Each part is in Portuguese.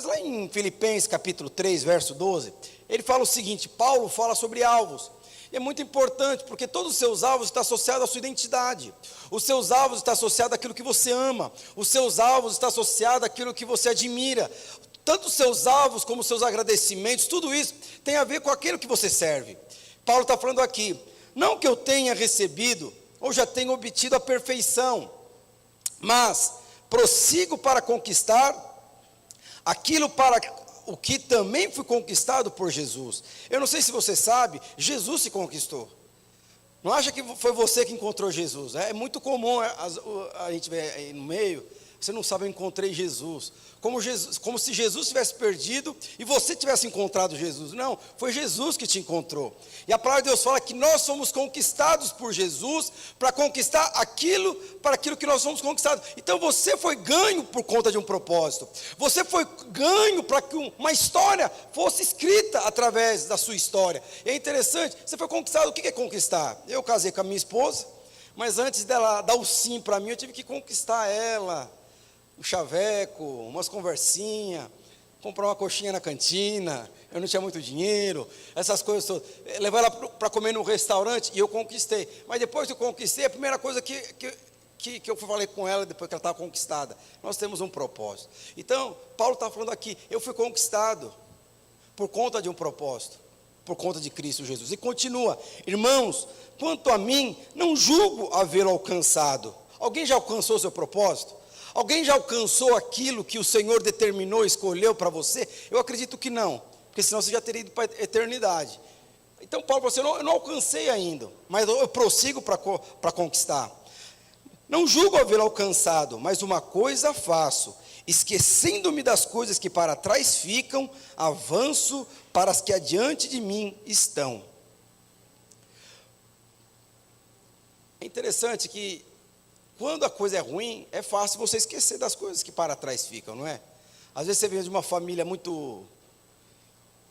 Mas lá em Filipenses capítulo 3, verso 12, ele fala o seguinte, Paulo fala sobre alvos. E é muito importante, porque todos os seus alvos estão associados à sua identidade. Os seus alvos estão associados àquilo que você ama. Os seus alvos estão associados àquilo que você admira. Tanto os seus alvos como os seus agradecimentos, tudo isso tem a ver com aquilo que você serve. Paulo está falando aqui, não que eu tenha recebido ou já tenha obtido a perfeição, mas prossigo para conquistar aquilo para o que também foi conquistado por Jesus. Eu não sei se você sabe, Jesus se conquistou. Não acha que foi você que encontrou Jesus? É muito comum a gente ver aí no meio, você não sabe, eu encontrei Jesus. Como se Jesus tivesse perdido e você tivesse encontrado Jesus. Não, foi Jesus que te encontrou. E a palavra de Deus fala que nós somos conquistados por Jesus para conquistar para aquilo que nós somos conquistados. Então você foi ganho por conta de um propósito. Você foi ganho para que uma história fosse escrita através da sua história. E é interessante, você foi conquistado. O que é conquistar? Eu casei com a minha esposa, mas antes dela dar o sim para mim, eu tive que conquistar ela. Um chaveco, umas conversinhas, comprar uma coxinha na cantina, eu não tinha muito dinheiro, essas coisas todas, levar ela para comer no restaurante, e eu conquistei. Mas depois que eu conquistei, a primeira coisa que eu falei com ela, depois que ela estava conquistada, nós temos um propósito. Então, Paulo está falando aqui, eu fui conquistado por conta de um propósito, por conta de Cristo Jesus. E continua, irmãos, quanto a mim, não julgo havê-lo alcançado. Alguém já alcançou o seu propósito? Alguém já alcançou aquilo que o Senhor determinou, escolheu para você? Eu acredito que não, porque senão você já teria ido para a eternidade. Então Paulo falou assim, eu não alcancei ainda, mas eu prossigo para conquistar. Não julgo havê-lo alcançado, mas uma coisa faço, esquecendo-me das coisas que para trás ficam, avanço para as que adiante de mim estão. É interessante que quando a coisa é ruim, é fácil você esquecer das coisas que para trás ficam, não é? Às vezes você vem de uma família muito,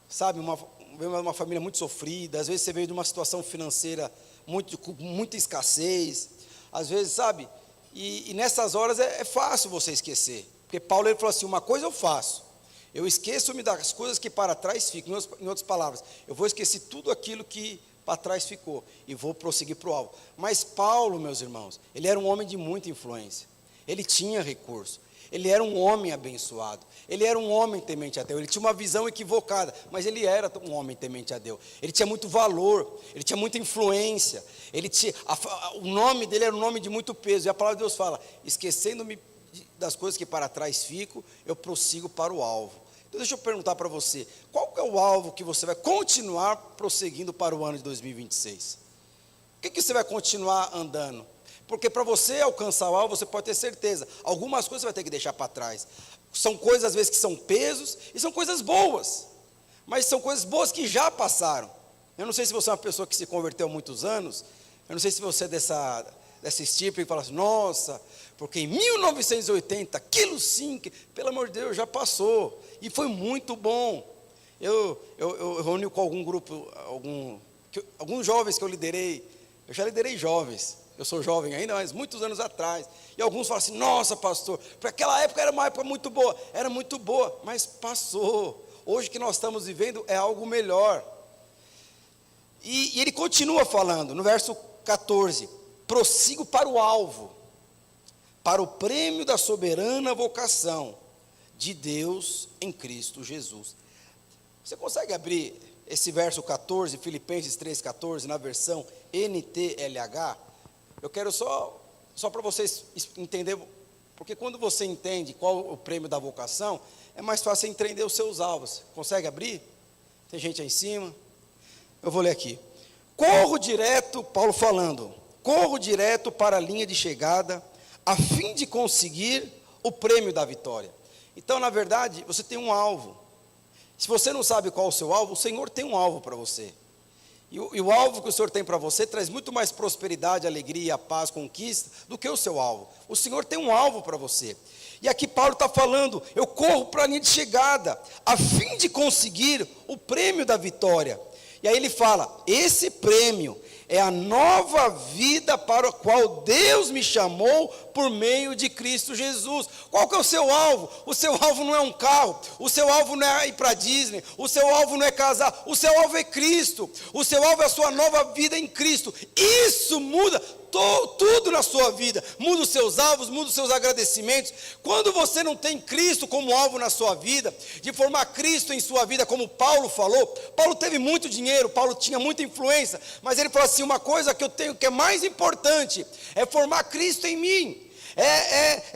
sabe, uma família muito sofrida, às vezes você veio de uma situação financeira com muita escassez, às vezes, sabe, e nessas horas é fácil você esquecer, porque Paulo ele falou assim, uma coisa eu faço, eu esqueço-me das coisas que para trás ficam, em outras palavras, eu vou esquecer tudo aquilo que para trás ficou, e vou prosseguir para o alvo. Mas Paulo, meus irmãos, ele era um homem de muita influência, ele tinha recurso, ele era um homem abençoado, ele era um homem temente a Deus, ele tinha uma visão equivocada, mas ele era um homem temente a Deus, ele tinha muito valor, ele tinha muita influência, o nome dele era um nome de muito peso, e a palavra de Deus fala, esquecendo-me das coisas que para trás fico, eu prossigo para o alvo. Então deixa eu perguntar para você, qual é o alvo que você vai continuar prosseguindo para o ano de 2026? O que você vai continuar andando? Porque para você alcançar o alvo, você pode ter certeza, algumas coisas você vai ter que deixar para trás. São coisas às vezes que são pesos, e são coisas boas, mas são coisas boas que já passaram. Eu não sei se você é uma pessoa que se converteu há muitos anos, eu não sei se você é dessa estirpe que fala assim, nossa, porque em 1980, aquilo sim, pelo amor de Deus, já passou, e foi muito bom. Eu reuni com algum grupo, alguns jovens que eu liderei, eu já liderei jovens, eu sou jovem ainda, mas muitos anos atrás, e alguns falam assim, nossa pastor, porque aquela época era uma época muito boa, mas passou, hoje que nós estamos vivendo é algo melhor. E ele continua falando, no verso 14, prossigo para o alvo, para o prêmio da soberana vocação de Deus em Cristo Jesus. Você consegue abrir esse verso 14, Filipenses 3,14, na versão NTLH? Eu quero só para vocês entenderem, porque quando você entende qual é o prêmio da vocação, é mais fácil entender os seus alvos. Consegue abrir? Tem gente aí em cima? Eu vou ler aqui. Corro direto, Paulo falando, corro direto para a linha de chegada, a fim de conseguir o prêmio da vitória. Então, na verdade, você tem um alvo. Se você não sabe qual é o seu alvo, o Senhor tem um alvo para você. E o alvo que o Senhor tem para você traz muito mais prosperidade, alegria, paz, conquista, do que o seu alvo. O Senhor tem um alvo para você. E aqui Paulo está falando, eu corro para a linha de chegada, a fim de conseguir o prêmio da vitória. E aí ele fala, esse prêmio é a nova vida para a qual Deus me chamou por meio de Cristo Jesus. Qual que é o seu alvo? O seu alvo não é um carro, o seu alvo não é ir para Disney, o seu alvo não é casar, o seu alvo é Cristo, o seu alvo é a sua nova vida em Cristo. Isso muda tudo na sua vida, muda os seus alvos, muda os seus agradecimentos. Quando você não tem Cristo como alvo na sua vida, de formar Cristo em sua vida, como Paulo falou, Paulo teve muito dinheiro, Paulo tinha muita influência, mas ele falou assim, uma coisa que eu tenho que é mais importante, é formar Cristo em mim.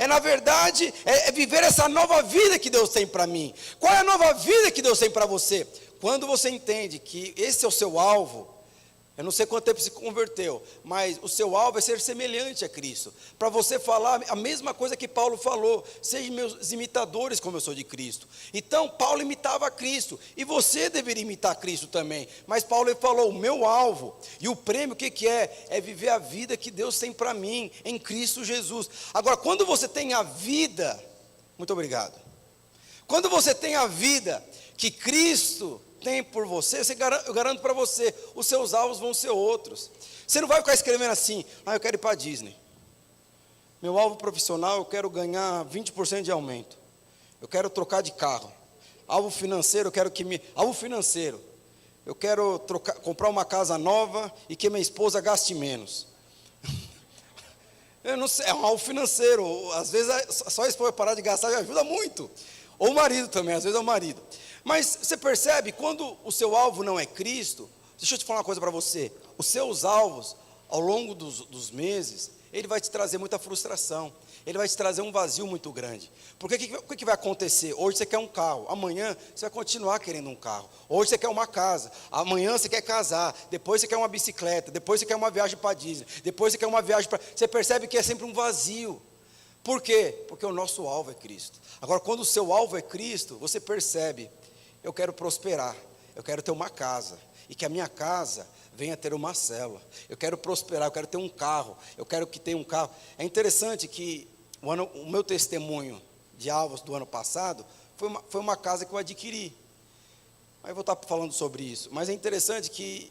Na verdade, viver essa nova vida que Deus tem para mim. Qual é a nova vida que Deus tem para você? Quando você entende que esse é o seu alvo, eu não sei quanto tempo se converteu, mas o seu alvo é ser semelhante a Cristo. Para você falar a mesma coisa que Paulo falou, sejam meus imitadores como eu sou de Cristo. Então, Paulo imitava a Cristo, e você deveria imitar Cristo também. Mas Paulo ele falou, o meu alvo, e o prêmio, o que é? É viver a vida que Deus tem para mim, em Cristo Jesus. Agora, quando você tem a vida, muito obrigado. Quando você tem a vida que Cristo tem por você, eu garanto para você, os seus alvos vão ser outros. Você não vai ficar escrevendo assim, eu quero ir para a Disney. Meu alvo profissional, eu quero ganhar 20% de aumento. Eu quero trocar de carro. Alvo financeiro, eu quero comprar uma casa nova e que minha esposa gaste menos. Eu não sei, é um alvo financeiro. Às vezes só a esposa parar de gastar já ajuda muito. Ou o marido também, às vezes é o marido. Mas você percebe, quando o seu alvo não é Cristo, deixa eu te falar uma coisa para você, os seus alvos, ao longo dos meses, ele vai te trazer muita frustração, ele vai te trazer um vazio muito grande. Porque o que vai acontecer? Hoje você quer um carro, amanhã você vai continuar querendo um carro. Hoje você quer uma casa, amanhã você quer casar, depois você quer uma bicicleta, depois você quer uma viagem para Disney, depois você quer uma viagem para... Você percebe que é sempre um vazio. Por quê? Porque o nosso alvo é Cristo. Agora, quando o seu alvo é Cristo, você percebe, eu quero prosperar, eu quero ter uma casa, e que a minha casa venha ter uma célula. Eu quero prosperar, eu quero ter um carro, eu quero que tenha um carro. É interessante que o meu testemunho de alvos do ano passado foi uma casa que eu adquiri. Aí eu vou estar falando sobre isso, mas é interessante que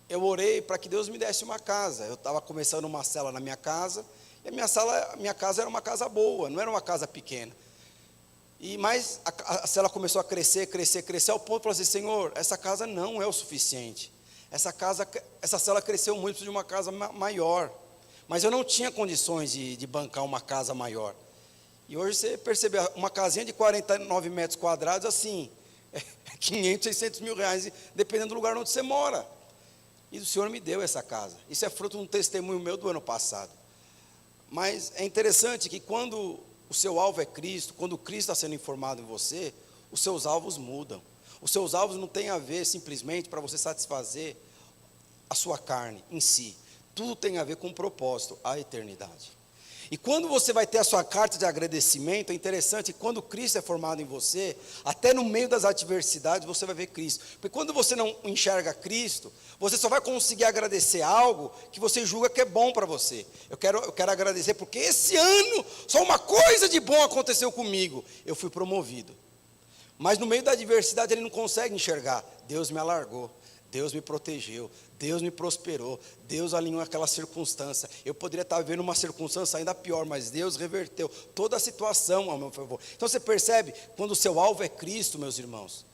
eu orei para que Deus me desse uma casa. Eu estava começando uma célula na minha casa, e a minha casa era uma casa boa, não era uma casa pequena. Mas a célula começou a crescer, ao ponto de falar assim, Senhor, essa casa não é o suficiente. Essa célula cresceu muito, preciso de uma casa maior. Mas eu não tinha condições de bancar uma casa maior. E hoje você percebe, uma casinha de 49 metros quadrados, assim, 500, 600 mil reais, dependendo do lugar onde você mora. E o Senhor me deu essa casa. Isso é fruto de um testemunho meu do ano passado. Mas é interessante que quando o seu alvo é Cristo, quando Cristo está sendo informado em você, os seus alvos mudam. Os seus alvos não têm a ver simplesmente para você satisfazer a sua carne em si. Tudo tem a ver com um propósito, a eternidade. E quando você vai ter a sua carta de agradecimento, é interessante que quando Cristo é formado em você, até no meio das adversidades você vai ver Cristo. Porque quando você não enxerga Cristo, você só vai conseguir agradecer algo que você julga que é bom para você. Eu quero agradecer porque esse ano só uma coisa de bom aconteceu comigo. Eu fui promovido. Mas no meio da adversidade ele não consegue enxergar. Deus me alargou. Deus me protegeu, Deus me prosperou, Deus alinhou aquela circunstância. Eu poderia estar vivendo uma circunstância ainda pior, mas Deus reverteu toda a situação ao meu favor. Então você percebe, quando o seu alvo é Cristo, meus irmãos,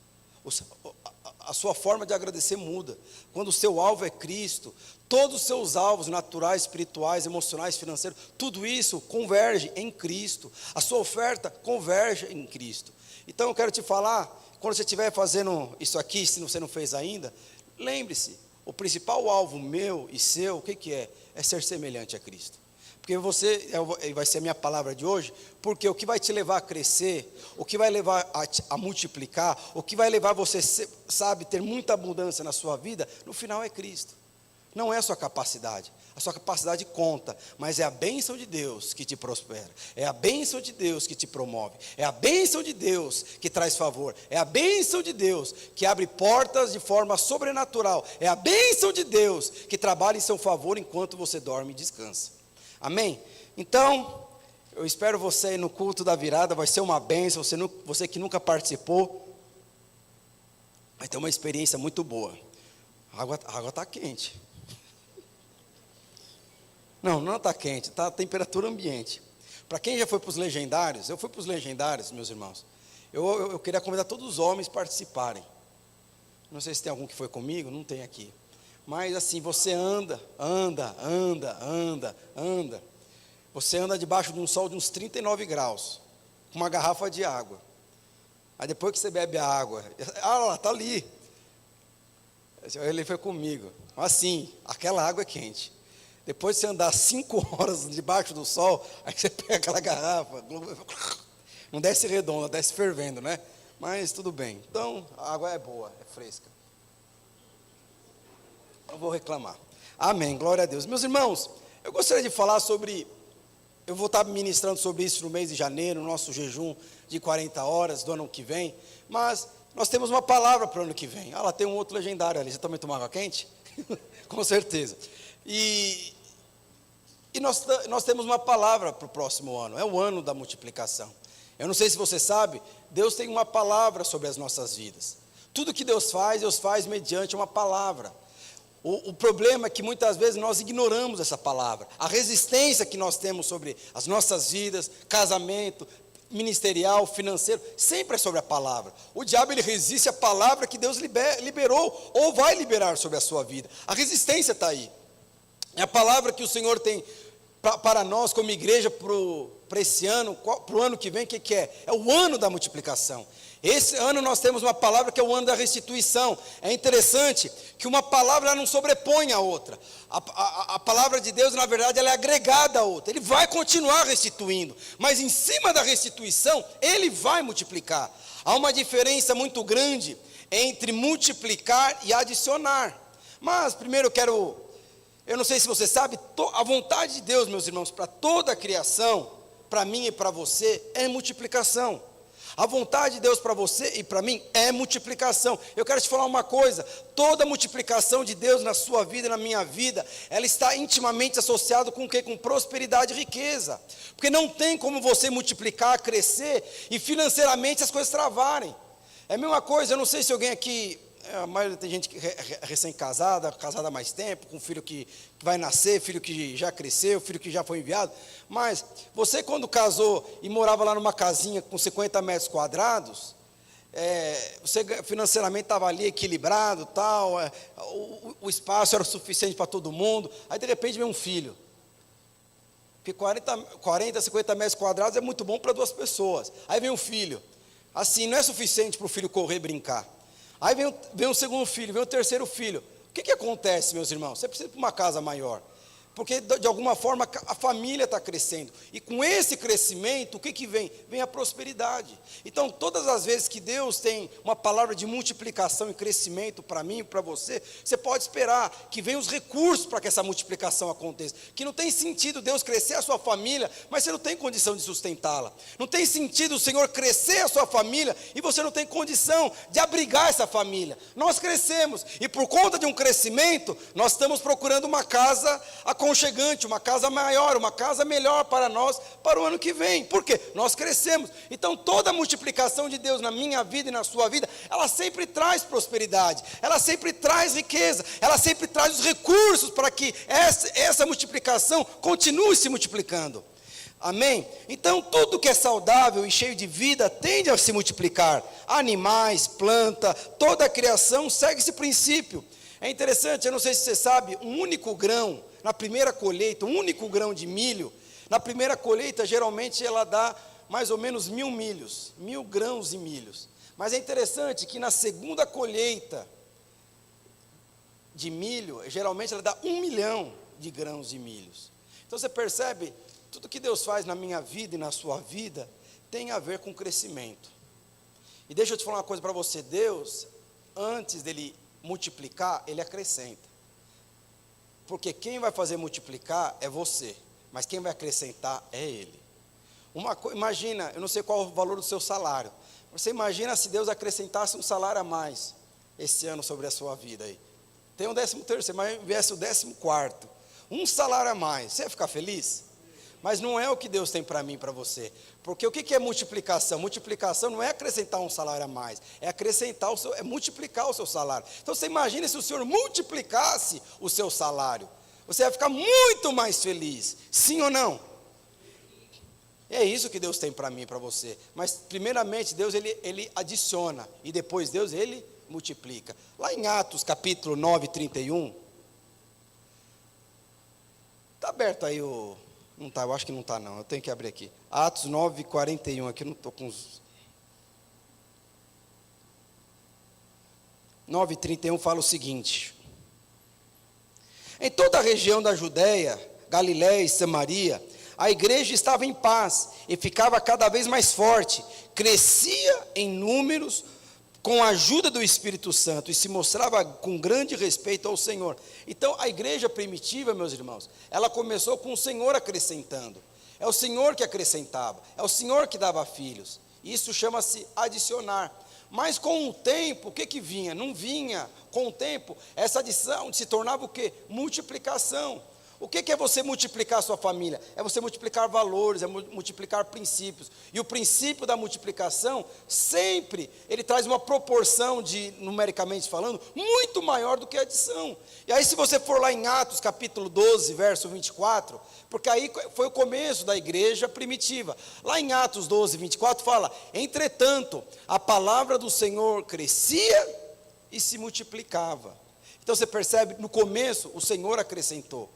a sua forma de agradecer muda. Quando o seu alvo é Cristo, todos os seus alvos naturais, espirituais, emocionais, financeiros, tudo isso converge em Cristo. A sua oferta converge em Cristo. Então eu quero te falar, quando você estiver fazendo isso aqui, se você não fez ainda, lembre-se, o principal alvo meu e seu, o que é? É ser semelhante a Cristo. Porque vai ser a minha palavra de hoje, porque o que vai te levar a crescer, o que vai levar a multiplicar, o que vai levar você, ter muita abundância na sua vida, no final é Cristo. Não é a sua capacidade conta, mas é a bênção de Deus que te prospera, é a bênção de Deus que te promove, é a bênção de Deus que traz favor, é a bênção de Deus que abre portas de forma sobrenatural, é a bênção de Deus que trabalha em seu favor enquanto você dorme e descansa. Amém? Então, eu espero você aí no culto da virada, vai ser uma bênção, você que nunca participou, vai ter uma experiência muito boa. A água está quente. Não está quente, está a temperatura ambiente. Para quem já foi para os legendários, eu fui para os legendários, meus irmãos. Eu queria convidar todos os homens a participarem. Não sei se tem algum que foi comigo, não tem aqui. Mas assim, você anda. Você anda debaixo de um sol de uns 39 graus, com uma garrafa de água. Aí depois que você bebe a água, lá, está ali. Ele foi comigo. Assim, aquela água é quente. Depois de você andar 5 horas debaixo do sol, aí você pega aquela garrafa, não desce redonda, desce fervendo, né? Mas tudo bem. Então, a água é boa, é fresca. Não vou reclamar. Amém, glória a Deus. Meus irmãos, eu gostaria de falar sobre, eu vou estar ministrando sobre isso no mês de janeiro, no nosso jejum de 40 horas do ano que vem, mas nós temos uma palavra para o ano que vem. Lá tem um outro legendário ali, você também toma água quente? Com certeza. E nós temos uma palavra para o próximo ano, é o ano da multiplicação. Eu não sei se você sabe, Deus tem uma palavra sobre as nossas vidas. Tudo que Deus faz mediante uma palavra. O problema é que muitas vezes nós ignoramos essa palavra. A resistência que nós temos sobre as nossas vidas, casamento, ministerial, financeiro, sempre é sobre a palavra. O diabo ele resiste à palavra que Deus liberou ou vai liberar sobre a sua vida. A resistência está aí. É a palavra que o Senhor tem para nós como igreja para esse ano, para o ano que vem, o que é? É o ano da multiplicação. Esse ano nós temos uma palavra que é o ano da restituição. É interessante que uma palavra não sobrepõe a outra. A palavra de Deus, na verdade, ela é agregada a outra. Ele vai continuar restituindo, mas em cima da restituição, Ele vai multiplicar. Há uma diferença muito grande entre multiplicar e adicionar. Mas primeiro eu não sei se você sabe, a vontade de Deus, meus irmãos, para toda a criação, para mim e para você, é multiplicação. A vontade de Deus para você e para mim é multiplicação. Eu quero te falar uma coisa, toda multiplicação de Deus na sua vida e na minha vida, ela está intimamente associada com o quê? Com prosperidade e riqueza. Porque não tem como você multiplicar, crescer e financeiramente as coisas travarem. É a mesma coisa, eu não sei se alguém aqui, a maioria tem gente recém-casada, casada há mais tempo, com filho que vai nascer, filho que já cresceu, filho que já foi enviado, mas você quando casou e morava lá numa casinha com 50 metros quadrados, você financeiramente estava ali equilibrado, tal, o espaço era o suficiente para todo mundo, aí de repente vem um filho, porque 40, 50 metros quadrados é muito bom para 2 pessoas, aí vem um filho, assim, não é suficiente para o filho correr e brincar. Aí vem o segundo filho, vem o terceiro filho. O que acontece, meus irmãos? Você precisa de uma casa maior. Porque, de alguma forma, a família está crescendo. E com esse crescimento, o que vem? Vem a prosperidade. Então, todas as vezes que Deus tem uma palavra de multiplicação e crescimento para mim e para você, você pode esperar que venham os recursos para que essa multiplicação aconteça. Que não tem sentido Deus crescer a sua família, mas você não tem condição de sustentá-la. Não tem sentido o Senhor crescer a sua família e você não tem condição de abrigar essa família. Nós crescemos e por conta de um crescimento, nós estamos procurando uma casa aconchegante, uma casa maior, uma casa melhor para nós, para o ano que vem. Por quê? Nós crescemos. Então toda a multiplicação de Deus na minha vida e na sua vida, ela sempre traz prosperidade, ela sempre traz riqueza, ela sempre traz os recursos para que essa multiplicação continue se multiplicando. Amém? Então tudo que é saudável e cheio de vida tende a se multiplicar. Animais, planta, toda a criação segue esse princípio. É interessante, eu não sei se você sabe, um único grão, na primeira colheita, um único grão de milho, na primeira colheita geralmente ela dá mais ou menos 1.000 milhos, 1.000 grãos de milhos. Mas é interessante que na segunda colheita de milho, geralmente ela dá 1 milhão de grãos de milhos. Então você percebe, tudo que Deus faz na minha vida e na sua vida, tem a ver com crescimento. E deixa eu te falar uma coisa para você, Deus, antes dele multiplicar, ele acrescenta. Porque quem vai fazer multiplicar é você, mas quem vai acrescentar é Ele. Imagina, eu não sei qual é o valor do seu salário, você imagina se Deus acrescentasse um salário a mais esse ano sobre a sua vida aí. Tem um 13º, mas viesse o 14º, um salário a mais, você ia ficar feliz? Mas não é o que Deus tem para mim e para você. Porque o que é multiplicação? Multiplicação não é acrescentar um salário a mais, é multiplicar o seu salário. Então você imagina se o Senhor multiplicasse o seu salário. Você vai ficar muito mais feliz. Sim ou não? É isso que Deus tem para mim e para você. Mas primeiramente Deus ele adiciona. E depois Deus ele multiplica. Lá em Atos capítulo 9, 31. Está aberto aí o... Não está, eu acho que não está não. Eu tenho que abrir aqui. Atos 9, 41. Aqui eu não estou com os... 9, 31 fala o seguinte: em toda a região da Judéia, Galiléia e Samaria, a igreja estava em paz e ficava cada vez mais forte, crescia em números com a ajuda do Espírito Santo e se mostrava com grande respeito ao Senhor. Então a igreja primitiva, meus irmãos, ela começou com o Senhor acrescentando. É o Senhor que acrescentava, é o Senhor que dava filhos. Isso chama-se adicionar. Mas com o tempo, o que vinha? Não vinha. Com o tempo, essa adição se tornava o quê? Multiplicação. O que é você multiplicar a sua família? É você multiplicar valores, é multiplicar princípios. E o princípio da multiplicação, sempre, ele traz uma proporção, numericamente falando, muito maior do que a adição. E aí se você for lá em Atos capítulo 12, verso 24, porque aí foi o começo da igreja primitiva. Lá em Atos 12, 24 fala: entretanto, a palavra do Senhor crescia e se multiplicava. Então você percebe, no começo, o Senhor acrescentou.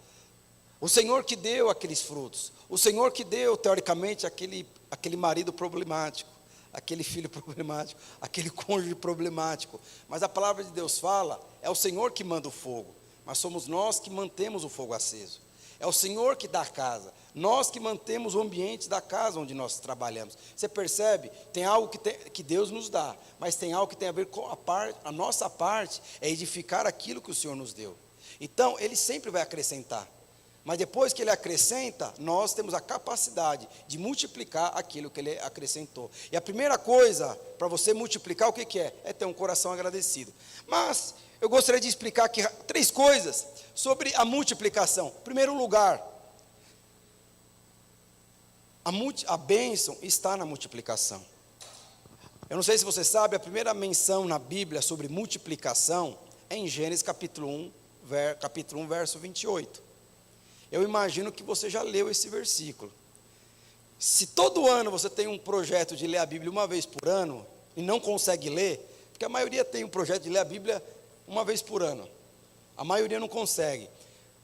O Senhor que deu aqueles frutos, o Senhor que deu, teoricamente, aquele marido problemático, aquele filho problemático, aquele cônjuge problemático. Mas a palavra de Deus fala, é o Senhor que manda o fogo, mas somos nós que mantemos o fogo aceso. É o Senhor que dá a casa, nós que mantemos o ambiente da casa onde nós trabalhamos. Você percebe? Tem algo que Deus nos dá, mas tem algo que tem a ver com a nossa parte, é edificar aquilo que o Senhor nos deu. Então, Ele sempre vai acrescentar. Mas depois que Ele acrescenta, nós temos a capacidade de multiplicar aquilo que Ele acrescentou. E a primeira coisa para você multiplicar, o que é? É ter um coração agradecido. Mas eu gostaria de explicar aqui 3 coisas sobre a multiplicação. Em primeiro lugar, a bênção está na multiplicação. Eu não sei se você sabe, a primeira menção na Bíblia sobre multiplicação é em Gênesis capítulo 1, verso 28. Eu imagino que você já leu esse versículo. Se todo ano você tem um projeto de ler a Bíblia uma vez por ano, e não consegue ler, porque a maioria tem um projeto de ler a Bíblia uma vez por ano, a maioria não consegue,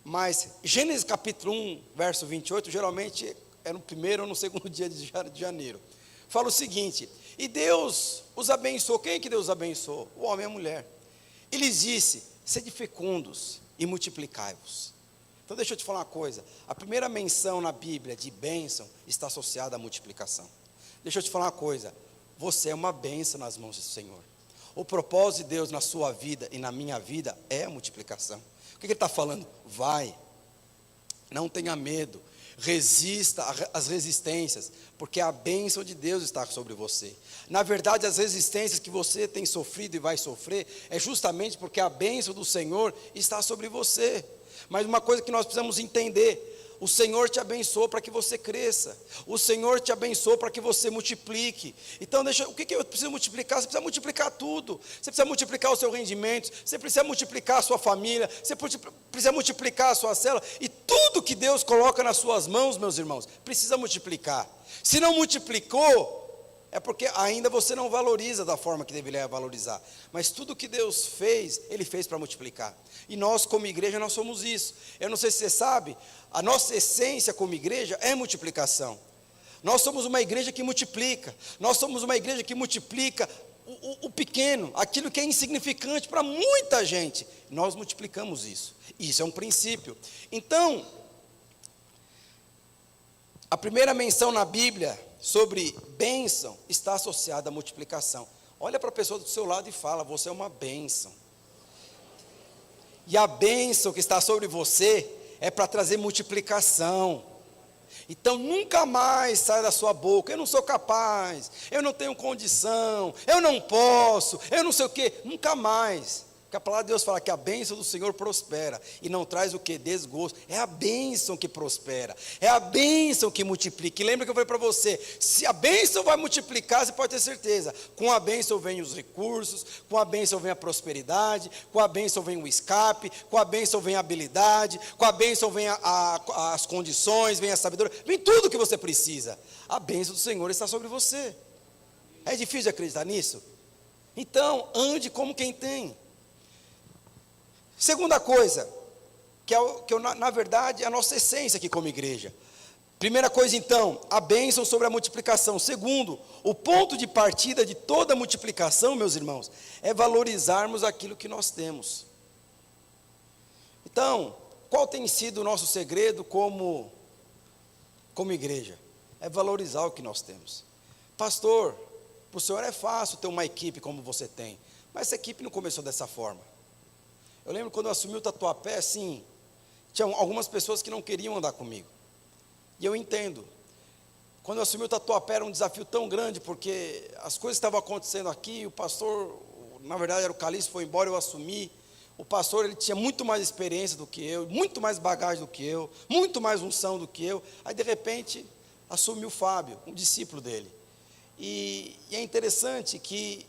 mas Gênesis capítulo 1, verso 28, geralmente é no primeiro ou no segundo dia de janeiro, fala o seguinte: e Deus os abençoou. Quem é que Deus abençoou? O homem e a mulher. E lhes disse: sede fecundos e multiplicai-vos. Então deixa eu te falar uma coisa, a primeira menção na Bíblia de bênção está associada à multiplicação. Deixa eu te falar uma coisa, você é uma bênção nas mãos do Senhor. O propósito de Deus na sua vida e na minha vida é a multiplicação. O que Ele está falando? Vai, não tenha medo, resista às resistências, porque a bênção de Deus está sobre você. Na verdade, as resistências que você tem sofrido e vai sofrer, é justamente porque a bênção do Senhor está sobre você. Mas uma coisa que nós precisamos entender: o Senhor te abençoou para que você cresça, o Senhor te abençoou para que você multiplique. Então o que eu preciso multiplicar? Você precisa multiplicar tudo. Você precisa multiplicar o seu rendimento, você precisa multiplicar a sua família, você precisa multiplicar a sua célula. E tudo que Deus coloca nas suas mãos, meus irmãos, precisa multiplicar. Se não multiplicou, é porque ainda você não valoriza da forma que deveria valorizar. Mas tudo que Deus fez, Ele fez para multiplicar. E nós como igreja, nós somos isso. Eu não sei se você sabe, a nossa essência como igreja é multiplicação. Nós somos uma igreja que multiplica. Nós somos uma igreja que multiplica o pequeno, aquilo que é insignificante para muita gente. Nós multiplicamos isso. Isso é um princípio. Então, a primeira menção na Bíblia sobre bênção está associada à multiplicação. Olha para a pessoa do seu lado e fala: você é uma bênção. E a bênção que está sobre você é para trazer multiplicação. Então nunca mais sai da sua boca: eu não sou capaz, eu não tenho condição, eu não posso, eu não sei o quê. Nunca mais. Porque a palavra de Deus fala que a bênção do Senhor prospera e não traz o que? Desgosto. É a bênção que prospera, é a bênção que multiplica. E lembra que eu falei para você, se a bênção vai multiplicar, você pode ter certeza, com a bênção vem os recursos, com a bênção vem a prosperidade, com a bênção vem o escape, com a bênção vem a habilidade, com a bênção vem as condições, vem a sabedoria, vem tudo que você precisa. A bênção do Senhor está sobre você. É difícil de acreditar nisso? Então, ande como quem tem. Segunda coisa, na verdade, é a nossa essência aqui como igreja. Primeira coisa, então, a bênção sobre a multiplicação. Segundo, o ponto de partida de toda multiplicação, meus irmãos, é valorizarmos aquilo que nós temos. Então, qual tem sido o nosso segredo como igreja? É valorizar o que nós temos. Pastor, para o senhor é fácil ter uma equipe como você tem, mas essa equipe não começou dessa forma. Eu lembro quando eu assumi o Tatuapé, assim, tinha algumas pessoas que não queriam andar comigo. E eu entendo. Quando eu assumi o Tatuapé era um desafio tão grande, porque as coisas estavam acontecendo aqui, o pastor, na verdade era o Calixto, foi embora, eu assumi. O pastor, ele tinha muito mais experiência do que eu, muito mais bagagem do que eu, muito mais unção do que eu. Aí, de repente, assumiu o Fábio, um discípulo dele. E é interessante que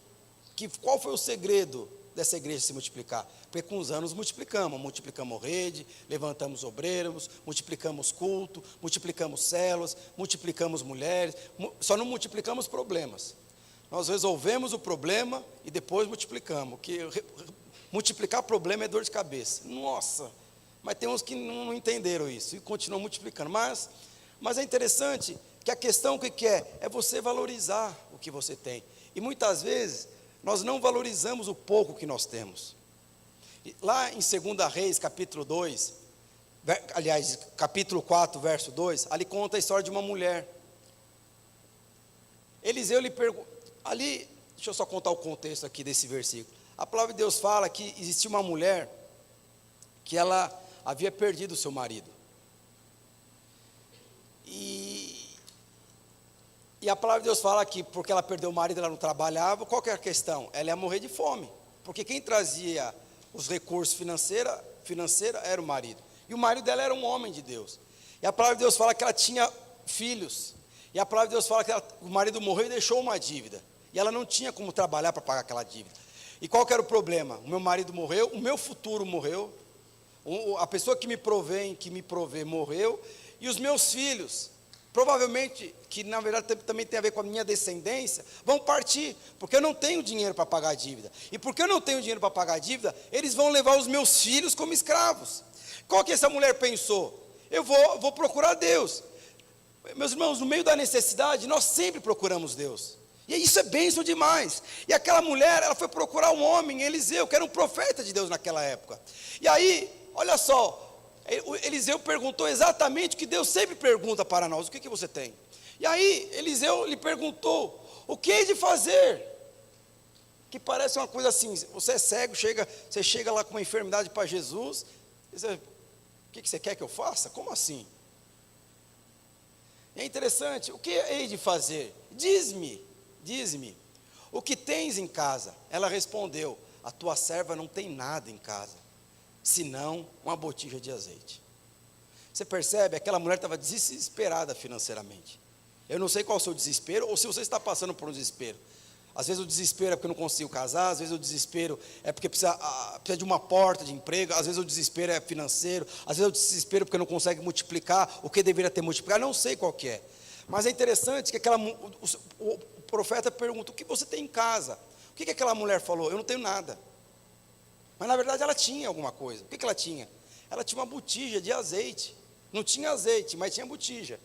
qual foi o segredo dessa igreja se multiplicar? Porque com os anos multiplicamos rede, levantamos obreiros, multiplicamos culto, multiplicamos células, multiplicamos mulheres, só não multiplicamos problemas. Nós resolvemos o problema e depois multiplicamos, multiplicar problema é dor de cabeça. Nossa, mas tem uns que não entenderam isso e continuam multiplicando. Mas é interessante que a questão que é você valorizar o que você tem. E muitas vezes nós não valorizamos o pouco que nós temos. Lá em 2 Reis, capítulo 2, aliás, capítulo 4, verso 2, ali conta a história de uma mulher. Eliseu lhe pergunta, ali, deixa eu só contar o contexto aqui desse versículo. A palavra de Deus fala que existia uma mulher que ela havia perdido o seu marido. E a palavra de Deus fala que porque ela perdeu o marido, ela não trabalhava. Qual que é a questão? Ela ia morrer de fome, porque quem trazia os recursos financeiros era o marido, e o marido dela era um homem de Deus. E a palavra de Deus fala que ela tinha filhos, e a palavra de Deus fala que o marido morreu e deixou uma dívida, e ela não tinha como trabalhar para pagar aquela dívida. E qual que era o problema? O meu marido morreu, o meu futuro morreu, a pessoa que me provê morreu, e os meus filhos, provavelmente, que na verdade também tem a ver com a minha descendência, vão partir, porque eu não tenho dinheiro para pagar a dívida. E porque eu não tenho dinheiro para pagar a dívida, eles vão levar os meus filhos como escravos. Qual que essa mulher pensou? Eu vou procurar Deus. Meus irmãos, no meio da necessidade, nós sempre procuramos Deus. E isso é bênção demais. E aquela mulher, ela foi procurar um homem, Eliseu, que era um profeta de Deus naquela época. E aí, olha só, Eliseu perguntou exatamente o que Deus sempre pergunta para nós: o que você tem? E aí Eliseu lhe perguntou: o que hei de fazer? Que parece uma coisa assim, você é cego, você chega lá com uma enfermidade para Jesus, o que você quer que eu faça? Como assim? É interessante, o que hei de fazer? Diz-me, o que tens em casa? Ela respondeu: a tua serva não tem nada em casa, senão uma botija de azeite. Você percebe? Aquela mulher estava desesperada financeiramente. Eu não sei qual é o seu desespero, ou se você está passando por um desespero. Às vezes o desespero é porque eu não consigo casar, às vezes o desespero é porque precisa de uma porta de emprego, às vezes o desespero é financeiro, às vezes o desespero porque não consegue multiplicar o que deveria ter multiplicado, não sei qual que é. Mas é interessante que o profeta pergunta: o que você tem em casa? O que aquela mulher falou? Eu não tenho nada. Mas na verdade ela tinha alguma coisa. O que ela tinha? Ela tinha uma botija de azeite. Não tinha azeite, mas tinha botija.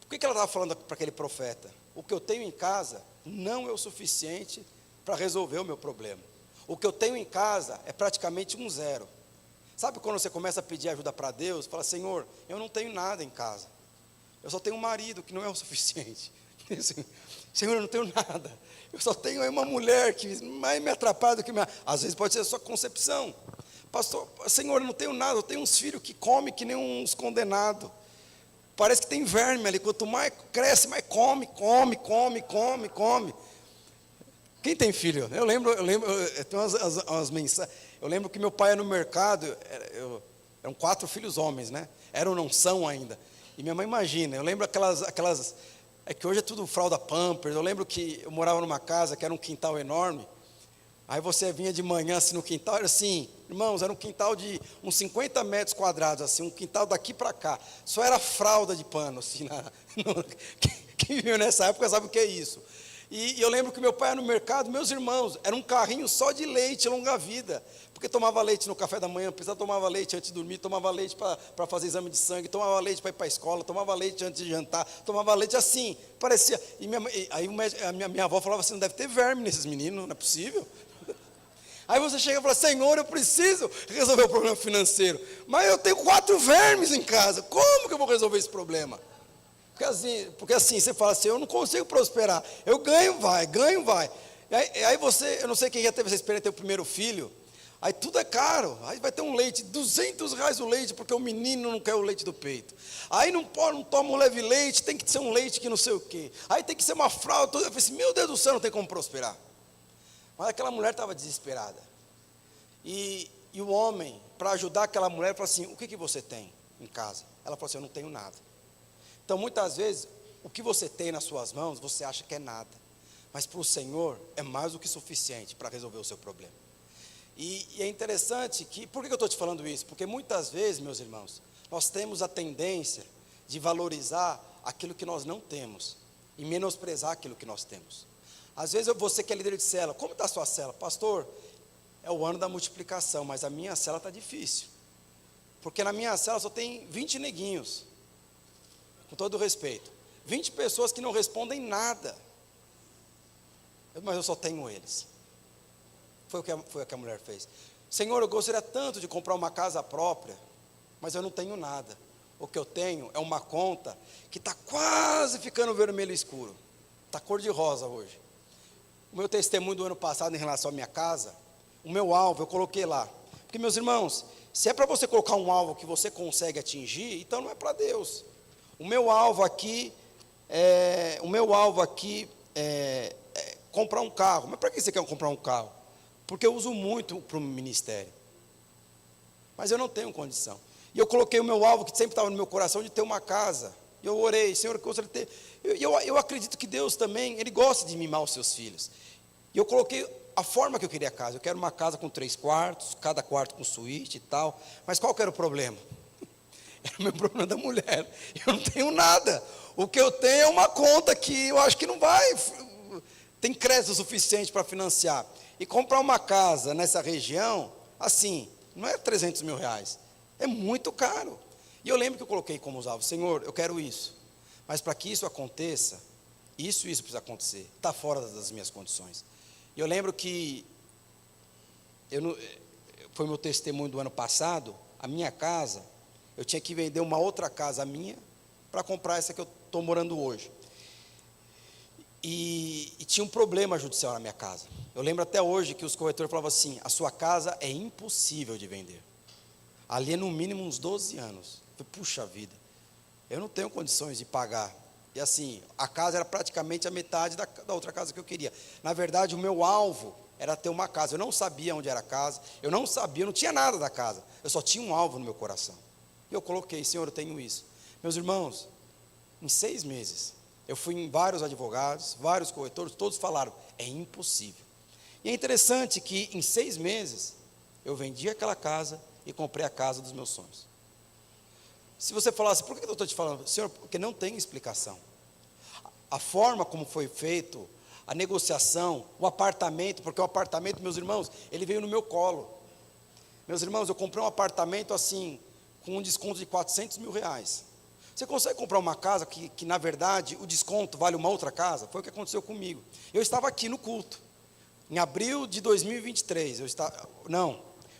O que ela estava falando para aquele profeta? O que eu tenho em casa não é o suficiente para resolver o meu problema. O que eu tenho em casa é praticamente um zero. Sabe quando você começa a pedir ajuda para Deus? Fala: Senhor, eu não tenho nada em casa. Eu só tenho um marido que não é o suficiente. Senhor, eu não tenho nada. Eu só tenho uma mulher que mais me atrapalha do que às vezes pode ser a sua concepção. Pastor, Senhor, eu não tenho nada. Eu tenho uns filhos que comem que nem uns condenados. Parece que tem verme ali. Quanto mais cresce, mais come. Quem tem filho? Eu tenho umas mensagens. Eu lembro que meu pai ia no mercado, eram 4 filhos homens, né? Eram, não são ainda. E minha mãe, imagina, eu lembro aquelas, é que hoje é tudo fralda Pampers. Eu lembro que eu morava numa casa que era um quintal enorme. Aí você vinha de manhã assim no quintal, era assim, irmãos, era um quintal de uns 50 metros quadrados, assim, um quintal daqui para cá. Só era fralda de pano, assim. Quem viveu nessa época sabe o que é isso. E eu lembro que meu pai ia no mercado, meus irmãos, era um carrinho só de leite, longa vida. Porque tomava leite no café da manhã, precisava tomava leite antes de dormir, tomava leite para fazer exame de sangue, tomava leite para ir para a escola, tomava leite antes de jantar, tomava leite assim, parecia. Aí a minha avó falava assim, não deve ter verme nesses meninos, não é possível. Aí você chega e fala, Senhor, eu preciso resolver o problema financeiro, mas eu tenho 4 vermes em casa, como que eu vou resolver esse problema? Porque assim você fala assim, eu não consigo prosperar, eu ganho, vai. Aí você, eu não sei quem já teve essa experiência, ter o primeiro filho, aí tudo é caro, aí vai ter um leite, R$ 200 o leite, porque o menino não quer o leite do peito. Aí não toma um leve leite, tem que ser um leite que não sei o quê. Aí tem que ser uma fralda, eu falei assim, meu Deus do céu, não tem como prosperar. Mas aquela mulher estava desesperada. E o homem, para ajudar aquela mulher, falou assim, o que você tem em casa? Ela falou assim, eu não tenho nada. Então, muitas vezes, o que você tem nas suas mãos, você acha que é nada. Mas para o Senhor, é mais do que suficiente para resolver o seu problema. E é interessante que, por que eu estou te falando isso? Porque muitas vezes, meus irmãos, nós temos a tendência de valorizar aquilo que nós não temos e menosprezar aquilo que nós temos. Às vezes você que é líder de célula, como está a sua célula? Pastor, é o ano da multiplicação, mas a minha célula está difícil. Porque na minha célula só tem 20 neguinhos, com todo respeito. 20 pessoas que não respondem nada. Mas eu só tenho eles. Foi o que a mulher fez. Senhor, eu gostaria tanto de comprar uma casa própria, mas eu não tenho nada. O que eu tenho é uma conta que está quase ficando vermelho escuro. Está cor de rosa hoje. O meu testemunho do ano passado em relação à minha casa, o meu alvo, eu coloquei lá. Porque, meus irmãos, se é para você colocar um alvo que você consegue atingir, então não é para Deus. O meu alvo aqui é comprar um carro. Mas para que você quer comprar um carro? Porque eu uso muito para o ministério. Mas eu não tenho condição. E eu coloquei o meu alvo, que sempre estava no meu coração, de ter uma casa. E eu orei, Senhor, que eu gostaria de ter. Eu acredito que Deus também, Ele gosta de mimar os seus filhos. E eu coloquei a forma que eu queria a casa. Eu quero uma casa com 3 quartos, cada quarto com suíte e tal. Mas qual que era o problema? Era o meu problema da mulher. Eu não tenho nada. O que eu tenho é uma conta que eu acho que não vai, tem crédito suficiente para financiar. E comprar uma casa nessa região, assim, não é R$300 mil, é muito caro. E eu lembro que eu coloquei como os alvos, Senhor, eu quero isso. Mas para que isso aconteça, isso precisa acontecer, está fora das minhas condições. E eu lembro que, foi meu testemunho do ano passado, a minha casa, eu tinha que vender uma outra casa minha, para comprar essa que eu estou morando hoje. E tinha um problema judicial na minha casa. Eu lembro até hoje que os corretores falavam assim, a sua casa é impossível de vender. Ali é no mínimo uns 12 anos. Eu falei, puxa vida, eu não tenho condições de pagar. E assim, a casa era praticamente a metade da outra casa que eu queria. Na verdade, o meu alvo era ter uma casa. Eu não sabia onde era a casa, eu não tinha nada da casa. Eu só tinha um alvo no meu coração. E eu coloquei, Senhor, eu tenho isso. Meus irmãos, em 6 meses, eu fui em vários advogados, vários corretores, todos falaram, é impossível. E é interessante que em 6 meses, eu vendi aquela casa e comprei a casa dos meus sonhos. Se você falasse, por que eu estou te falando? Senhor, porque não tem explicação. A forma como foi feito, a negociação, o apartamento, porque o apartamento, meus irmãos, ele veio no meu colo. Meus irmãos, eu comprei um apartamento assim, com um desconto de R$400 mil. Você consegue comprar uma casa que na verdade, o desconto vale uma outra casa? Foi o que aconteceu comigo. Eu estava aqui no culto, em abril de 2023,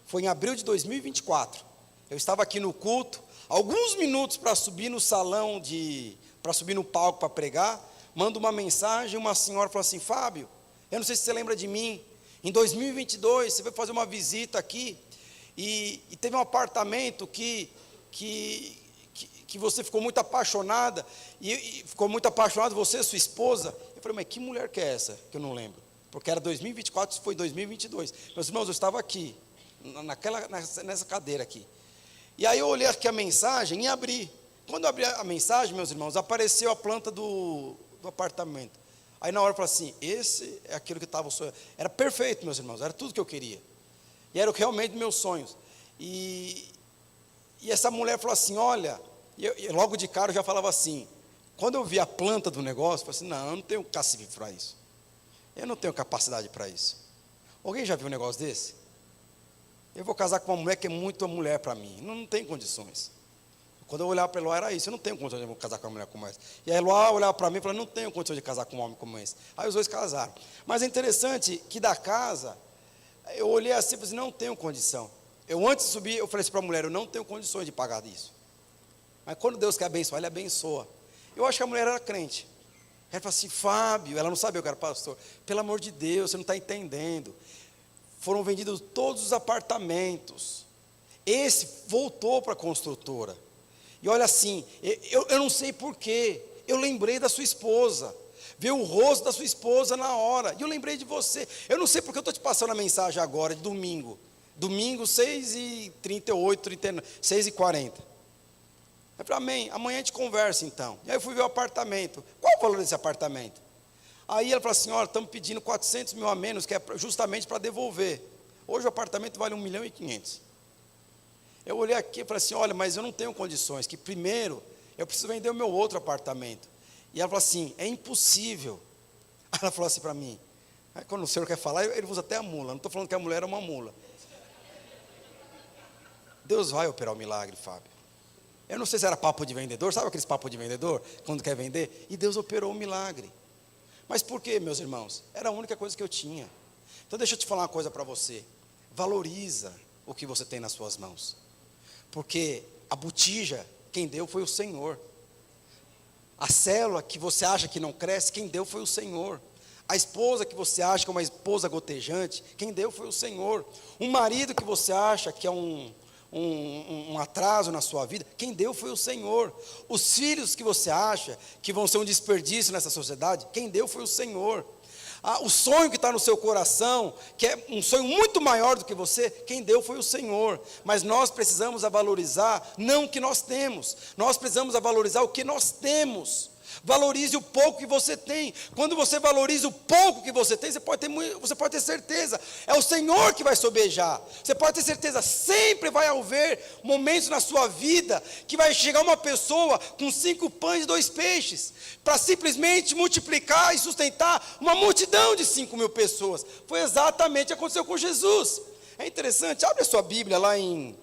foi em abril de 2024, eu estava aqui no culto, alguns minutos para subir no salão, para subir no palco para pregar, mando uma mensagem, uma senhora falou assim, Fábio, eu não sei se você lembra de mim, em 2022, você veio fazer uma visita aqui, e teve um apartamento que você ficou muito apaixonada, e ficou muito apaixonado, você e sua esposa. Eu falei, mas que mulher que é essa, que eu não lembro? porque era 2024, isso foi 2022. Meus irmãos, eu estava aqui, nessa cadeira aqui. E aí eu olhei aqui a mensagem e abri. Quando eu abri a mensagem, meus irmãos, apareceu a planta do apartamento. Aí na hora eu falei assim, esse é aquilo que estava sonhando. Era perfeito, meus irmãos, era tudo que eu queria. E era realmente meus sonhos. E essa mulher falou assim, olha, e logo de cara eu já falava assim, quando eu vi a planta do negócio, eu falei assim, não, eu não tenho cacife para isso. Eu não tenho capacidade para isso. Alguém já viu um negócio desse? Eu vou casar com uma mulher que é muito mulher para mim. Não tem condições. Quando eu olhava para Eloá era isso, eu não tenho condições de casar com uma mulher como essa. E a Eloá olhava para mim e falava, não tenho condições de casar com um homem como esse. Aí os dois casaram. Mas é interessante que da casa, eu olhei assim e falei assim, não tenho condição. Eu antes de subir, eu falei assim para a mulher, eu não tenho condições de pagar isso. Mas quando Deus quer abençoar, Ele abençoa. Eu acho que a mulher era crente. Ela falou assim, Fábio, ela não sabia que eu era pastor. Pelo amor de Deus, você não está entendendo. Foram vendidos todos os apartamentos. Esse voltou para a construtora. E olha assim, eu não sei porquê, eu lembrei da sua esposa, ver o rosto da sua esposa na hora, e eu lembrei de você. Eu não sei porque eu estou te passando a mensagem agora, de domingo, 6h38, 39, 6h40. Eu falei, amém, amanhã a gente conversa então. E aí eu fui ver o apartamento, qual o valor desse apartamento? Aí ela falou assim, olha, estamos pedindo 400 mil a menos, que é justamente para devolver. Hoje o apartamento vale 1.500.000. Eu olhei aqui e falei assim, olha, mas eu não tenho condições, que primeiro eu preciso vender o meu outro apartamento. E ela falou assim, é impossível. Aí ela falou assim para mim, aí quando o senhor quer falar, ele usa até a mula, não estou falando que a mulher era uma mula. Deus vai operar o milagre, Fábio. Eu não sei se era papo de vendedor, sabe aqueles papos de vendedor, quando quer vender? E Deus operou o milagre. Mas por quê, meus irmãos? Era a única coisa que eu tinha. Então deixa eu te falar uma coisa para você, valoriza o que você tem nas suas mãos. Porque a botija, quem deu foi o Senhor. A célula que você acha que não cresce, quem deu foi o Senhor. A esposa que você acha que é uma esposa gotejante, quem deu foi o Senhor. Um marido que você acha que é um atraso na sua vida, quem deu foi o Senhor. Os filhos que você acha que vão ser um desperdício nessa sociedade, quem deu foi o Senhor. O sonho que está no seu coração, que é um sonho muito maior do que você, quem deu foi o Senhor. Mas nós precisamos valorizar não o que nós temos, nós precisamos valorizar o que nós temos. Valorize o pouco que você tem. Quando você valoriza o pouco que você tem, você pode ter certeza, é o Senhor que vai sobejar. Você pode ter certeza, sempre vai haver momentos na sua vida que vai chegar uma pessoa com 5 pães e 2 peixes, para simplesmente multiplicar e sustentar uma multidão de 5.000 pessoas. Foi exatamente o que aconteceu com Jesus. É interessante, abre a sua Bíblia lá em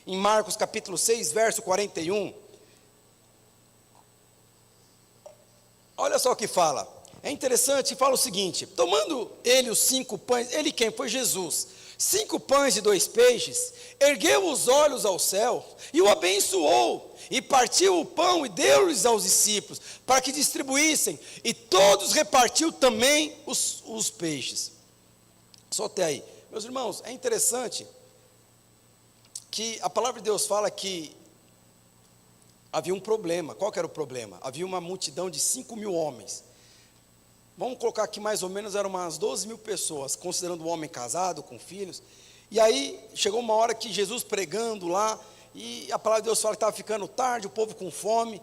Marcos capítulo 6, verso 41. Olha só o que fala, é interessante, fala o seguinte, tomando ele os 5 pães, ele quem? Foi Jesus, 5 pães e 2 peixes, ergueu os olhos ao céu, e o abençoou, e partiu o pão, e deu-lhes aos discípulos, para que distribuíssem, e todos repartiu também os peixes. Só até aí, meus irmãos, é interessante, que a palavra de Deus fala que, havia um problema. Qual que era o problema? Havia uma multidão de 5.000 homens. Vamos colocar aqui mais ou menos, eram umas 12.000 pessoas, considerando o homem casado, com filhos. E aí, chegou uma hora que Jesus pregando lá, e a palavra de Deus fala que estava ficando tarde, o povo com fome.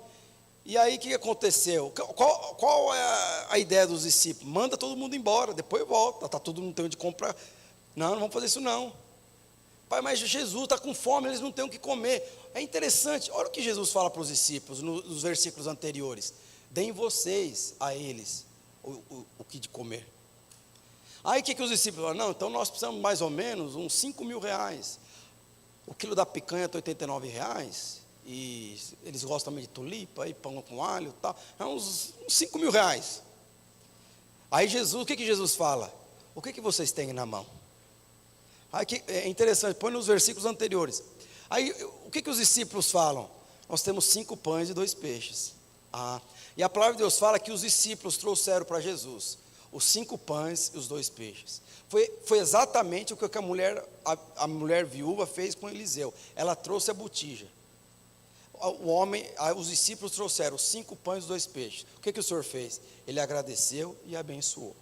E aí, o que aconteceu? Qual é a ideia dos discípulos? Manda todo mundo embora, depois volta, está todo mundo tendo de comprar. Não vamos fazer isso não. Pai, mas Jesus está com fome, eles não têm o que comer. É interessante, olha o que Jesus fala para os discípulos, nos versículos anteriores. Deem vocês a eles o que de comer. Aí o que os discípulos falam? Não, então nós precisamos mais ou menos uns 5.000 reais. O quilo da picanha está 89 reais, e eles gostam também de tulipa, e pão com alho e tal. É uns 5.000 reais. Aí Jesus, o que Jesus fala? O que vocês têm na mão? Aí é interessante, põe nos versículos anteriores. Aí o que os discípulos falam? Nós temos 5 pães e 2 peixes. E a palavra de Deus fala que os discípulos trouxeram para Jesus os 5 pães e os 2 peixes. Foi exatamente o que a mulher viúva fez com Eliseu. Ela trouxe a botija. Os discípulos trouxeram os 5 pães e os 2 peixes. O que o Senhor fez? Ele agradeceu e abençoou.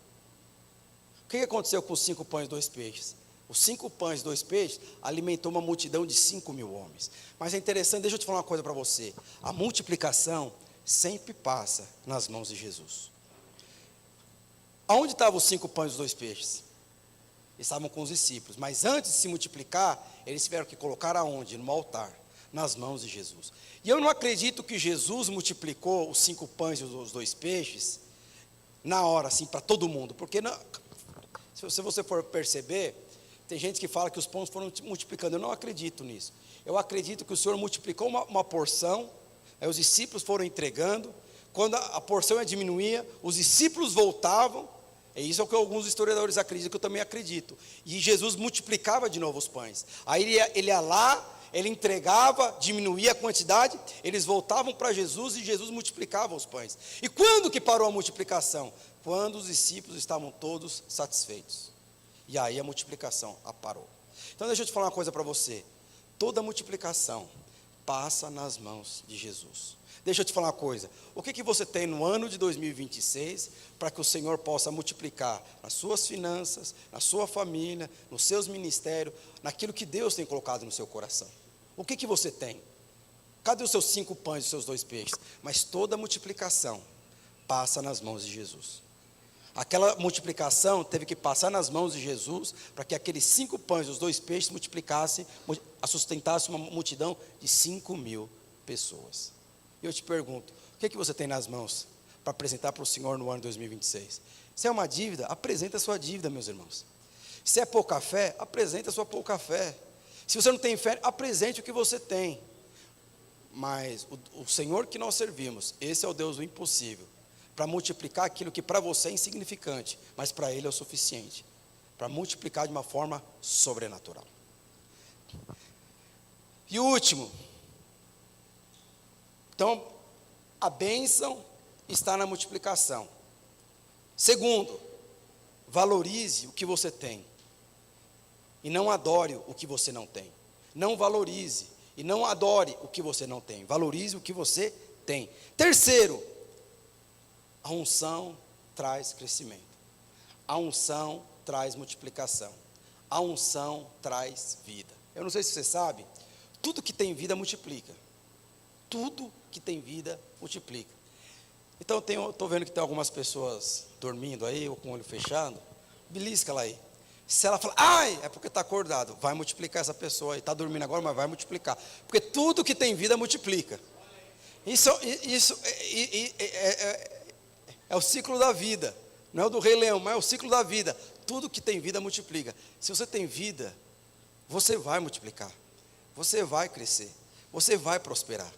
que aconteceu com os 5 pães e 2 peixes? Os 5 pães e 2 peixes alimentou uma multidão de 5.000 homens. Mas é interessante, deixa eu te falar uma coisa para você. A multiplicação sempre passa nas mãos de Jesus. Aonde estavam os 5 pães e os 2 peixes? Estavam com os discípulos. Mas antes de se multiplicar, eles tiveram que colocar aonde? No altar, nas mãos de Jesus. E eu não acredito que Jesus multiplicou os 5 pães e os 2 peixes na hora, assim, para todo mundo. Porque não, se você for perceber, tem gente que fala que os pães foram multiplicando. Eu não acredito nisso. Eu acredito que o Senhor multiplicou uma porção, aí os discípulos foram entregando. Quando a porção diminuía, os discípulos voltavam. É isso que alguns historiadores acreditam, que eu também acredito. E Jesus multiplicava de novo os pães. Aí ele ia lá, ele entregava, diminuía a quantidade, eles voltavam para Jesus e Jesus multiplicava os pães. E quando que parou a multiplicação? Quando os discípulos estavam todos satisfeitos. E aí a multiplicação parou. Então deixa eu te falar uma coisa para você. Toda multiplicação passa nas mãos de Jesus. Deixa eu te falar uma coisa. O que você tem no ano de 2026 para que o Senhor possa multiplicar nas suas finanças, na sua família, nos seus ministérios, naquilo que Deus tem colocado no seu coração? O que você tem? Cadê os seus 5 pães e os seus 2 peixes? Mas toda multiplicação passa nas mãos de Jesus. Aquela multiplicação teve que passar nas mãos de Jesus para que aqueles 5 pães e os 2 peixes multiplicassem, sustentassem uma multidão de 5.000 pessoas. E eu te pergunto, o que você tem nas mãos para apresentar para o Senhor no ano de 2026? Se é uma dívida, apresenta a sua dívida, meus irmãos. Se é pouca fé, apresenta a sua pouca fé. Se você não tem fé, apresente o que você tem. Mas o Senhor que nós servimos, esse é o Deus do impossível, para multiplicar aquilo que para você é insignificante, mas para Ele é o suficiente, para multiplicar de uma forma sobrenatural. E o último, então, a bênção está na multiplicação. Segundo, valorize o que você tem, e não adore o que você não tem. Não valorize e não adore o que você não tem, valorize o que você tem. Terceiro, a unção traz crescimento, a unção traz multiplicação, a unção traz vida. Eu não sei se você sabe, tudo que tem vida multiplica. Tudo que tem vida multiplica. Então estou vendo que tem algumas pessoas dormindo aí, ou com o olho fechado, belisca ela aí. Se ela falar, ai, é porque está acordado, vai multiplicar essa pessoa aí, está dormindo agora, mas vai multiplicar. Porque tudo que tem vida multiplica. Isso é o ciclo da vida, não é o do Rei Leão, mas é o ciclo da vida. Tudo que tem vida multiplica. Se você tem vida, você vai multiplicar, você vai crescer, você vai prosperar.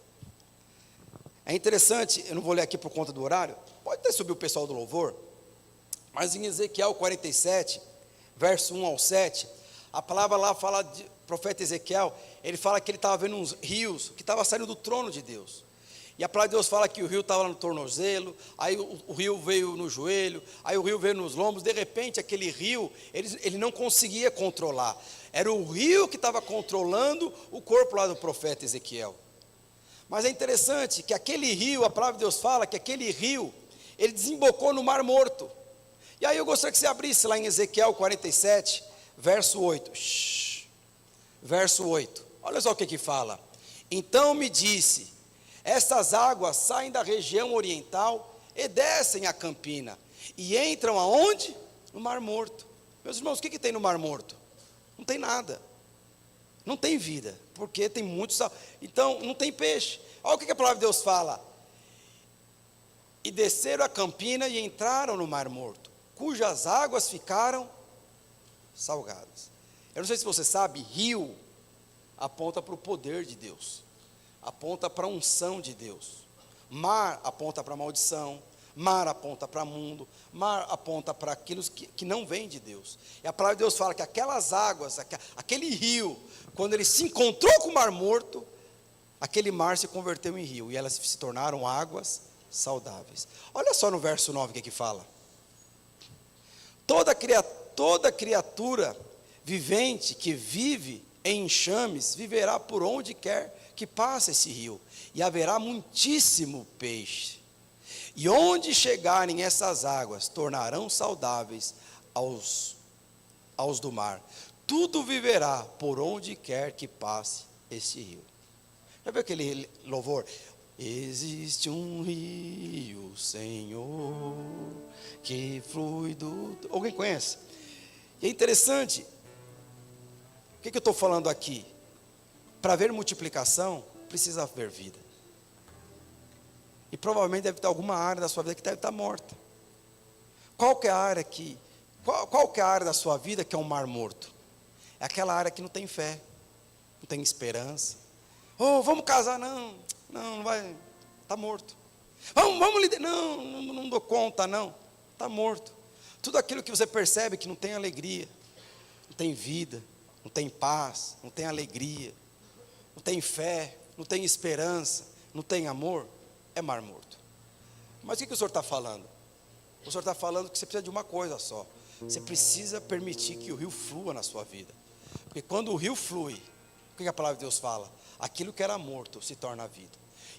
É interessante, eu não vou ler aqui por conta do horário, pode até subir o pessoal do louvor, mas em Ezequiel 47, verso 1 ao 7, a palavra lá fala de profeta Ezequiel, ele fala que ele estava vendo uns rios que estavam saindo do trono de Deus. E a palavra de Deus fala que o rio estava no tornozelo, aí o rio veio no joelho, aí o rio veio nos lombos, de repente aquele rio, ele não conseguia controlar. Era o rio que estava controlando o corpo lá do profeta Ezequiel. Mas é interessante que aquele rio, a palavra de Deus fala que aquele rio, ele desembocou no Mar Morto. E aí eu gostaria que você abrisse lá em Ezequiel 47, verso 8. Verso 8. Olha só o que fala. Então me disse, estas águas saem da região oriental e descem a Campina. E entram aonde? No Mar Morto. Meus irmãos, o que tem no Mar Morto? Não tem nada. Não tem vida, porque tem muito sal. Então, não tem peixe. Olha o que a palavra de Deus fala. E desceram a Campina e entraram no Mar Morto, cujas águas ficaram salgadas. Eu não sei se você sabe, rio aponta para o poder de Deus, aponta para a unção de Deus. Mar aponta para a maldição, mar aponta para o mundo, mar aponta para aquilo que não vem de Deus. E a palavra de Deus fala que aquelas águas, aquele rio, quando ele se encontrou com o Mar Morto, aquele mar se converteu em rio, e elas se tornaram águas saudáveis. Olha só no verso 9 o que fala. Toda criatura vivente que vive em enxames, viverá por onde quer que passe esse rio, e haverá muitíssimo peixe. E onde chegarem essas águas, tornarão saudáveis aos do mar. Tudo viverá por onde quer que passe este rio. Já viu aquele louvor? Existe um rio, Senhor, que flui do... Alguém conhece? E é interessante. O que eu estou falando aqui? Para haver multiplicação, precisa haver vida. E provavelmente deve ter alguma área da sua vida que deve estar morta. Qual que é a área da sua vida que é um mar morto? É aquela área que não tem fé, não tem esperança. Oh, vamos casar? Não vai, está morto. Vamos liderar? Não dou conta, não. Está morto. Tudo aquilo que você percebe que não tem alegria, não tem vida, não tem paz, não tem alegria, não tem fé, não tem esperança, não tem amor, é mar morto. Mas o que o Senhor está falando? O Senhor está falando que você precisa de uma coisa só. Você precisa permitir que o rio flua na sua vida. Porque quando o rio flui, o que a palavra de Deus fala? Aquilo que era morto se torna vida.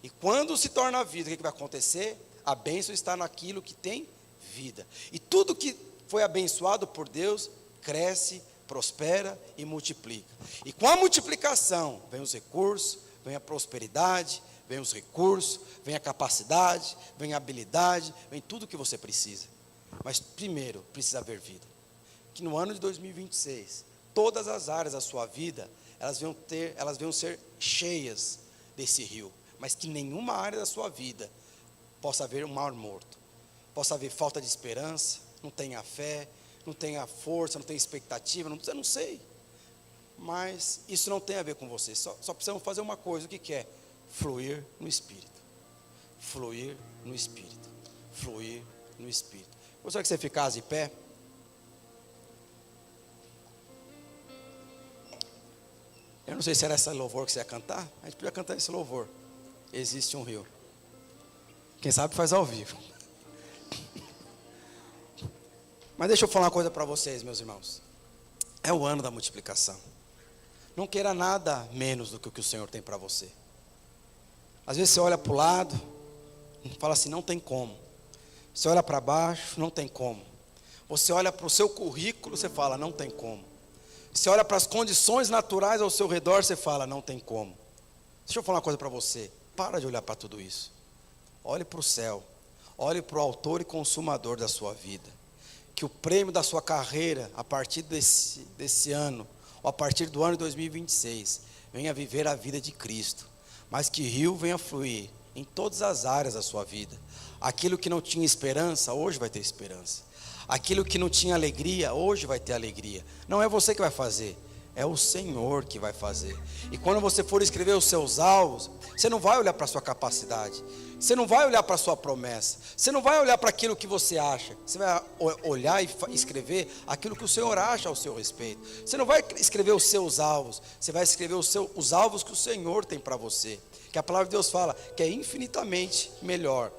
E quando se torna vida, o que vai acontecer? A bênção está naquilo que tem vida. E tudo que foi abençoado por Deus, cresce, prospera e multiplica. E com a multiplicação, vem os recursos, vem a prosperidade, vem os recursos, vem a capacidade, vem a habilidade, vem tudo que você precisa. Mas primeiro, precisa haver vida. Que no ano de 2026, todas as áreas da sua vida, elas vão ser cheias desse rio. Mas que nenhuma área da sua vida possa haver um mar morto. Possa haver falta de esperança, não tenha fé, não tenha força, não tenha expectativa, eu não sei. Mas isso não tem a ver com você. Só precisamos fazer uma coisa, o que é? Fluir no Espírito. Fluir no Espírito. Fluir no Espírito. Gostaria que você ficasse de pé. Eu não sei se era esse louvor que você ia cantar. A gente podia cantar esse louvor. Existe um rio. Quem sabe faz ao vivo. Mas deixa eu falar uma coisa para vocês, meus irmãos. É o ano da multiplicação. Não queira nada menos do que o que o Senhor tem para você. Às vezes você olha para o lado e fala assim, não tem como. Você olha para baixo, não tem como. Você olha para o seu currículo, você fala, não tem como. Você olha para as condições naturais ao seu redor, você fala, não tem como. Deixa eu falar uma coisa para você. Para de olhar para tudo isso. Olhe para o céu. Olhe para o autor e consumador da sua vida. Que o prêmio da sua carreira, a partir desse ano, ou a partir do ano de 2026, venha viver a vida de Cristo. Mas que rio venha fluir em todas as áreas da sua vida. Aquilo que não tinha esperança, hoje vai ter esperança. Aquilo que não tinha alegria, hoje vai ter alegria. Não é você que vai fazer, é o Senhor que vai fazer. E quando você for escrever os seus alvos, você não vai olhar para a sua capacidade, você não vai olhar para a sua promessa, você não vai olhar para aquilo que você acha, você vai olhar e escrever aquilo que o Senhor acha ao seu respeito. Você não vai escrever os seus alvos, você vai escrever os alvos que o Senhor tem para você. Que a palavra de Deus fala que é infinitamente melhor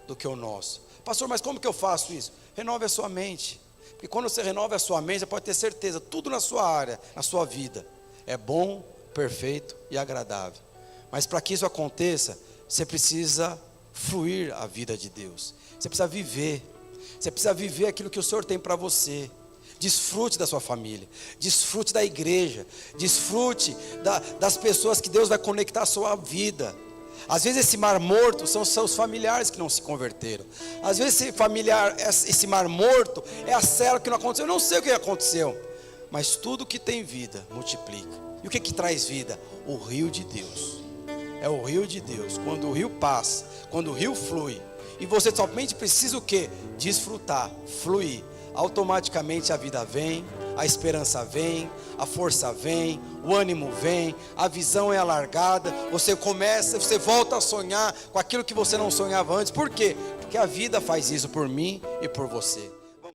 do que o nosso. Pastor, mas como que eu faço isso? Renove a sua mente. Porque quando você renova a sua mente, você pode ter certeza, tudo na sua área, na sua vida, é bom, perfeito e agradável. Mas para que isso aconteça, você precisa fluir a vida de Deus. Você precisa viver. Você precisa viver aquilo que o Senhor tem para você. Desfrute da sua família, desfrute da igreja, desfrute das pessoas que Deus vai conectar à sua vida. Às vezes esse mar morto são seus familiares que não se converteram. Às vezes esse mar morto é a célula que não aconteceu. Eu não sei o que aconteceu, mas tudo que tem vida multiplica. E o que traz vida? O rio de Deus. É o rio de Deus. Quando o rio passa, quando o rio flui, e você somente precisa o quê? Desfrutar, fluir. Automaticamente a vida vem, a esperança vem, a força vem, o ânimo vem, a visão é alargada, você volta a sonhar com aquilo que você não sonhava antes. Por quê? Porque a vida faz isso por mim e por você.